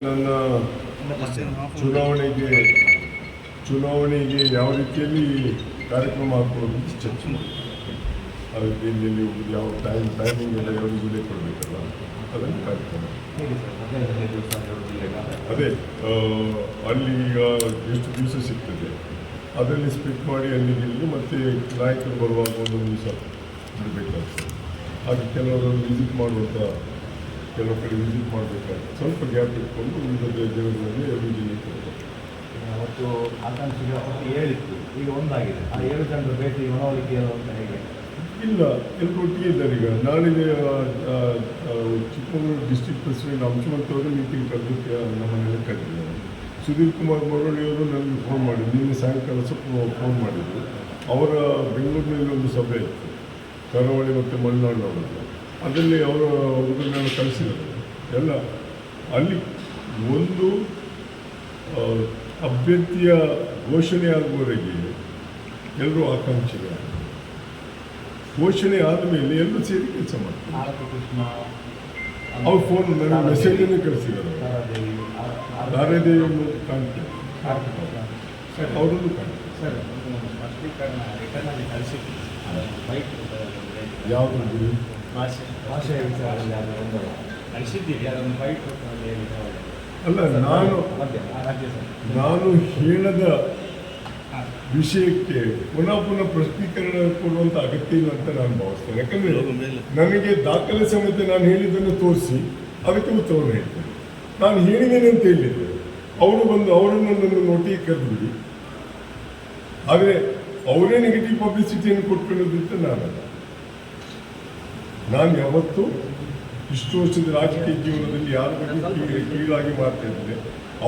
ನನ್ನ ಚುನಾವಣೆಗೆ ಯಾವ ರೀತಿಯಲ್ಲಿ ಕಾರ್ಯಕ್ರಮ ಹಾಕೋದು ಅಂತ ಚರ್ಚೆ ಮಾಡಿ ಅದಕ್ಕೆ ಇಲ್ಲಿ ಯಾವ ಟೈಮಿಂಗ್ ಎಲ್ಲ ಯಾವ ಜಿಲ್ಲೆ ಕೊಡಬೇಕಲ್ಲ ಅದನ್ನು ಕಾರ್ಯಕ್ರಮ ಅದೇ ಅಲ್ಲಿ ಈಗ ಎಷ್ಟು ದಿವಸ ಸಿಗ್ತದೆ ಅದರಲ್ಲಿ ಸ್ಪಿಟ್ ಮಾಡಿ ಅಲ್ಲಿಗೆ ಇಲ್ಲಿ ಮತ್ತು ನಾಯಕರು ಬರುವಾಗ ಒಂದೊಂದು ದಿವಸ ಬಿಡಬೇಕಾಗ್ತದೆ ಹಾಗೆ ಕೆಲವರು ವಿಸಿಟ್ ಮಾಡುವಂಥ ಕೆಲವು ಕಡೆ ವಿಸಿಟ್ ಮಾಡಬೇಕಾದ್ರೆ ಸ್ವಲ್ಪ ಗ್ಯಾಪ್ ಇಟ್ಕೊಂಡು ಉಳಿದ ಜನಗಳಲ್ಲಿ ಎರಡು ಜಿಲ್ಲೆ ಕೊಡಬೇಕು. ಮತ್ತು ಆಕಾಂಕ್ಷಿಗಳ ಪಟ್ಟಿ 7 ಇತ್ತು, ಈಗ ಒಂದಾಗಿದೆ. ಆ 7 ಜನರ ಭೇಟಿ ಮನವೊಲಿಕೆ ಅಂತ ಹೇಗೆ? ಇಲ್ಲ, ಎಲ್ಲರೂ ಒಟ್ಟಿಗೆ ಇದ್ದಾರೆ. ಈಗ ನಾಳಿಗೆ ಚಿಕ್ಕಮಗಳೂರು ಡಿಸ್ಟ್ರಿಕ್ಟ್ ಪ್ರೆಸಿಡೆಂಟ್ ಅಂಶುಮಂತ್ ಅವರು ಮೀಟಿಂಗ್ ಕರೆದಕ್ಕೆ ನಮ್ಮನ್ನೆಲ್ಲ ಕರೆದಿದ್ದಾರೆ. ಸುಧೀರ್ ಕುಮಾರ್ ಮುರಳಿಯವರು ನನಗೆ ಫೋನ್ ಮಾಡಿದ್ರು, ನಿನ್ನೆ ಸಾಯಂಕಾಲ ಸ್ವಲ್ಪ ಫೋನ್ ಮಾಡಿದರು. ಅವರ ಬೆಂಗಳೂರಿನಲ್ಲಿ ಒಂದು ಸಭೆ ಇತ್ತು, ಕರಾವಳಿ ಮತ್ತು ಮಲೆನಾಡು ಅವರದ್ದು. ಅದರಲ್ಲಿ ಅವರನ್ನು ಕಳಿಸಿದರು ಎಲ್ಲ. ಅಲ್ಲಿ ಒಂದು ಅಭ್ಯರ್ಥಿಯ ಘೋಷಣೆ ಆಗುವವರೆಗೆ ಎಲ್ಲರೂ ಆಕಾಂಕ್ಷಿಗಳು. ಘೋಷಣೆ ಆದ ಮೇಲೆ ಎಲ್ಲರೂ ಸೇರಿ ಕೆಲಸ ಮಾಡ್ತಾರೆ. ಅವ್ರು ಫೋನ್ ನನಗೆ ಮೆಸೇಜನ್ನು ಕಳಿಸಿದ್ದಾರೆ. ಧಾರಾದೇವಿಯನ್ನು ಕಾಣ್ತೇವೆ, ಅವರನ್ನು ಕಾಣ್ತೇವೆ. ಯಾವುದು ಅಲ್ಲ, ನಾನು ಹೇಳದ ವಿಷಯಕ್ಕೆ ಪುನಃ ಪ್ರಶ್ನೀಕರಣ ಕೊಡುವಂಥ ಅಗತ್ಯ ಇಲ್ಲ ಅಂತ ನಾನು ಭಾವಿಸ್ತೇನೆ. ಯಾಕಂದರೆ ನನಗೆ ದಾಖಲೆ ಸಮೇತ ನಾನು ಹೇಳಿದ್ದನ್ನು ತೋರಿಸಿ ಅದಕ್ಕೆ ಉತ್ತರವನ್ನು ಹೇಳ್ತೇನೆ. ನಾನು ಹೇಳಿದ್ದೇನೆ ಅಂತ ಹೇಳಿದ್ದೆ, ಅವರು ಬಂದು ಅವರನ್ನು ನನ್ನ ನೋಟಿಗೆ ಕರೆದುಬಿಡಿ. ಆದರೆ ಅವರೇ ನೆಗೆಟಿವ್ ಪಬ್ಲಿಸಿಟಿಯನ್ನು ಕೊಟ್ಕೊಳ್ಳೋದಂತ ನಾನು ಯಾವತ್ತೂ ಇಷ್ಟು ವರ್ಷದ ರಾಜಕೀಯ ಜೀವನದಲ್ಲಿ ಯಾರ ಬಗ್ಗೆ ಕೀಳಾಗಿ ಮಾತಾಡಿದ್ದೆ,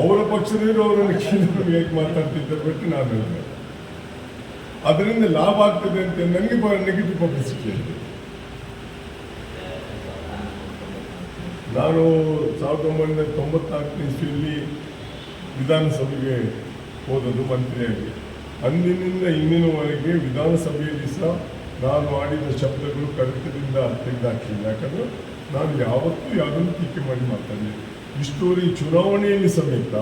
ಅವರ ಪಕ್ಷದವರು ಅವರನ್ನು ಕೀಳಾಗಿ ಹೇಗೆ ಮಾತಾಡ್ತಿದ್ದಾರೆ ಬಿಟ್ಟು ನಾನು ಅದರಿಂದ ಲಾಭ ಆಗ್ತದೆ ಅಂತ ನನಗೆ ನೆಗೆಟಿವ್ ಪಬ್ಲಿಸಿಟಿ ಇದೆ. ನಾನು 1994 ಇಸ್ವಿಯಲ್ಲಿ ವಿಧಾನಸಭೆಗೆ ಹೋದದ್ದು ಮಂತ್ರಿಯಾಗಿ. ಅಂದಿನಿಂದ ಇಂದಿನವರೆಗೆ ವಿಧಾನಸಭೆಯಲ್ಲಿ ಸಹ ನಾನು ಆಡಿದ ಶಬ್ದಗಳು ಕಡತದಿಂದ ತೆಗೆದುಹಾಕಿಲ್ಲ. ಯಾಕಂದರೆ ನಾನು ಯಾವತ್ತೂ ಯಾವುದನ್ನು ಟೀಕೆ ಮಾಡಿ ಮಾತಾಡಲಿಲ್ಲ. ಇಷ್ಟೋರಿ ಚುನಾವಣೆಯಲ್ಲಿ ಸಮೇತ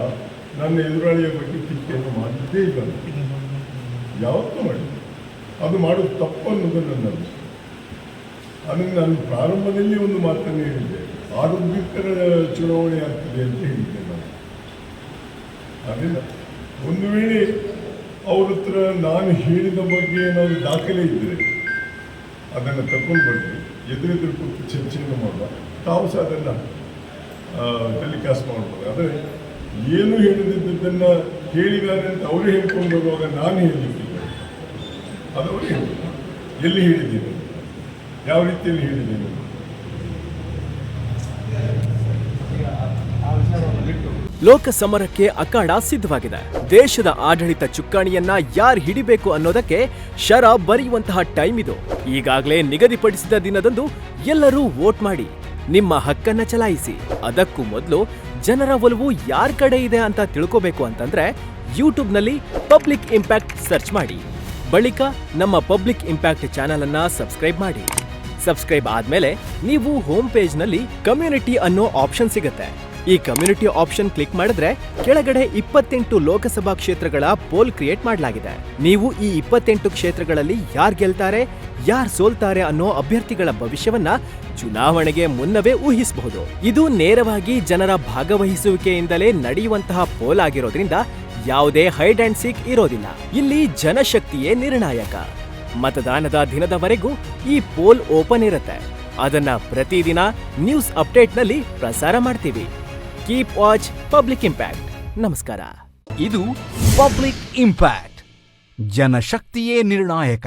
ನನ್ನ ಎದುರಾಳಿಯ ಬಗ್ಗೆ ಟೀಕೆಯನ್ನು ಮಾಡಿದ್ದೇ ಇಲ್ಲ, ಯಾವತ್ತೂ ಮಾಡಿಲ್ಲ. ಅದು ಮಾಡೋದು ತಪ್ಪು ಅನ್ನೋದು ನನ್ನ ಅನಿಸಿಕೆ. ಅದನ್ನು ನಾನು ಪ್ರಾರಂಭದಲ್ಲಿ ಒಂದು ಮಾತನ್ನು ಹೇಳಿದ್ದೆ, ಆರೋಗ್ಯಕರ ಚುನಾವಣೆ ಆಗ್ತದೆ ಅಂತ ಹೇಳಿದ್ದೆ ನಾನು. ಅದರಿಂದ ಒಂದು ವೇಳೆ ಅವ್ರ ಹತ್ರ ನಾನು ಹೇಳಿದ ಬಗ್ಗೆ ಏನಾದರೂ ದಾಖಲೆ ಇದ್ದರೆ ಅದನ್ನು ತಗೊಂಡು ಬರ್ತೀವಿ, ಎದುರೆದುರು ಕೂತು ಚರ್ಚೆಯನ್ನು ಮಾಡುವ. ತಾವು ಸಹ ಅದನ್ನು ಟೆಲಿಕಾಸ್ಟ್ ಮಾಡ್ಬೋದು. ಆದರೆ ಏನು ಹೇಳಿದ್ದನ್ನು ಹೇಳಿದ್ದಾರೆ ಅಂತ ಅವರೇ ಹೇಳ್ಕೊಂಡು ಬರುವಾಗ ನಾನು ಹೇಳಲಿಕ್ಕಿಲ್ಲ. ಅದವರು ಹೇಳಿದ್ರು, ಎಲ್ಲಿ ಹೇಳಿದ್ದೀನಿ, ಯಾವ ರೀತಿಯಲ್ಲಿ ಹೇಳಿದ್ದೀನಿ. ಲೋಕಸಮರಕ್ಕೆ ಅಖಾಡ ಸಿದ್ಧವಾಗಿದೆ. ದೇಶದ ಆಡಳಿತ ಚುಕ್ಕಾಣಿಯನ್ನ ಯಾರು ಹಿಡಿಬೇಕು ಅನ್ನೋದಕ್ಕೆ ಶರ ಬರೆಯುವಂತಹ ಟೈಮ್ ಇದು. ಈಗಾಗಲೇ ನಿಗದಿಪಡಿಸಿದ ದಿನದಂದು ಎಲ್ಲರೂ ವೋಟ್ ಮಾಡಿ ನಿಮ್ಮ ಹಕ್ಕನ್ನ ಚಲಾಯಿಸಿ. ಅದಕ್ಕೂ ಮೊದಲು ಜನರ ಒಲವು ಯಾರ ಕಡೆ ಇದೆ ಅಂತ ತಿಳ್ಕೋಬೇಕು ಅಂತಂದ್ರೆ ಯೂಟ್ಯೂಬ್ನಲ್ಲಿ ಪಬ್ಲಿಕ್ ಇಂಪ್ಯಾಕ್ಟ್ ಸರ್ಚ್ ಮಾಡಿ. ಬಳಿಕ ನಮ್ಮ ಪಬ್ಲಿಕ್ ಇಂಪ್ಯಾಕ್ಟ್ ಚಾನೆಲ್ ಅನ್ನ ಸಬ್ಸ್ಕ್ರೈಬ್ ಮಾಡಿ. ಸಬ್ಸ್ಕ್ರೈಬ್ ಆದ್ಮೇಲೆ ನೀವು ಹೋಮ್ ಪೇಜ್ನಲ್ಲಿ ಕಮ್ಯುನಿಟಿ ಅನ್ನೋ ಆಪ್ಷನ್ ಸಿಗುತ್ತೆ. ಈ ಕಮ್ಯುನಿಟಿ ಆಪ್ಷನ್ ಕ್ಲಿಕ್ ಮಾಡಿದ್ರೆ ಕೆಳಗಡೆ 28 ಲೋಕಸಭಾ ಕ್ಷೇತ್ರಗಳ ಪೋಲ್ ಕ್ರಿಯೇಟ್ ಮಾಡಲಾಗಿದೆ. ನೀವು ಈ 28 ಕ್ಷೇತ್ರಗಳಲ್ಲಿ ಯಾರು ಗೆಲ್ತಾರೆ, ಯಾರು ಸೋಲ್ತಾರೆ ಅನ್ನೋ ಅಭ್ಯರ್ಥಿಗಳ ಭವಿಷ್ಯವನ್ನ ಚುನಾವಣೆಗೆ ಮುನ್ನವೇ ಊಹಿಸಬಹುದು. ಇದು ನೇರವಾಗಿ ಜನರ ಭಾಗವಹಿಸುವಿಕೆಯಿಂದಲೇ ನಡೆಯುವಂತಹ ಪೋಲ್ ಆಗಿರೋದ್ರಿಂದ ಯಾವುದೇ ಹೈಡ್ ಅಂಡ್ ಸೀಕ್ ಇರೋದಿಲ್ಲ. ಇಲ್ಲಿ ಜನಶಕ್ತಿಯೇ ನಿರ್ಣಾಯಕ. ಮತದಾನದ ದಿನದವರೆಗೂ ಈ ಪೋಲ್ ಓಪನ್ ಇರುತ್ತೆ. ಅದನ್ನ ಪ್ರತಿದಿನ ನ್ಯೂಸ್ ಅಪ್ಡೇಟ್ನಲ್ಲಿ ಪ್ರಸಾರ ಮಾಡ್ತೀವಿ. Keep watch public impact. ನಮಸ್ಕಾರ. ಇದು ಪಬ್ಲಿಕ್ ಇಂಪ್ಯಾಕ್ಟ್. ಜನಶಕ್ತಿಯೇ ನಿರ್ಣಾಯಕ.